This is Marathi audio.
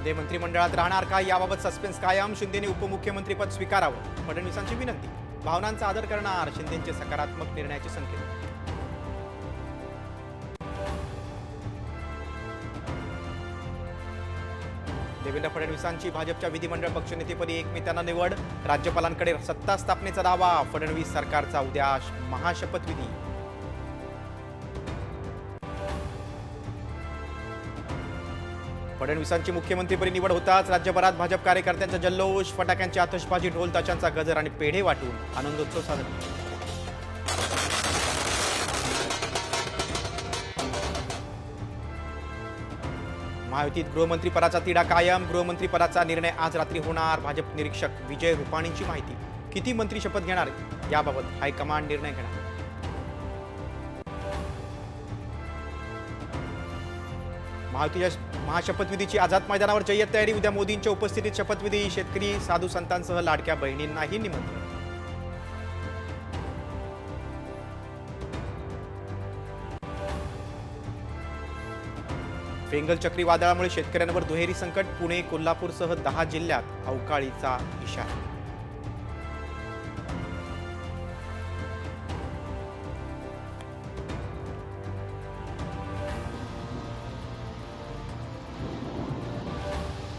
शिंदे मंत्रिमंडळात राहणार का याबाबत सस्पेन्स कायम. शिंदेने उपमुख्यमंत्रीपद स्वीकारावं, फडणवीसांची विनंती. भावनांचा आदर करणार, शिंदेचे सकारात्मक निर्णयाचे संकेत. देवेंद्र फडणवीसांची भाजपच्या विधिमंडळ पक्षनेतेपदी एकमेत्यांना निवड. राज्यपालांकडे सत्ता स्थापनेचा दावा. फडणवीस सरकारचा उद्या महाशपथविधी. फडणवीसांची मुख्यमंत्रीपदी निवड होताच राज्यभरात भाजप कार्यकर्त्यांचा जल्लोष. फटाक्यांची आतषबाजी, ढोल ताशांचा गजर आणि पेढे वाटून आनंदोत्सव साजरा. महायुतीत गृहमंत्रीपदाचा तिढा कायम. गृहमंत्रीपदाचा निर्णय आज रात्री होणार. भाजप निरीक्षक विजय रुपाणींची माहिती. किती मंत्री शपथ घेणार याबाबत हायकमांड निर्णय घेणार. महायुतीच्या महाशपथविधीची आझाद मैदानावर जय्यत तयारी. उद्या मोदींच्या उपस्थितीत शपथविधी. शेतकरी, साधू संतांसह लाडक्या बहिणींनाही निमंत्रण. फेंगल चक्रीवादळामुळे शेतकऱ्यांवर दुहेरी संकट. पुणे, कोल्हापूरसह 10 जिल्ह्यात अवकाळीचा इशारा.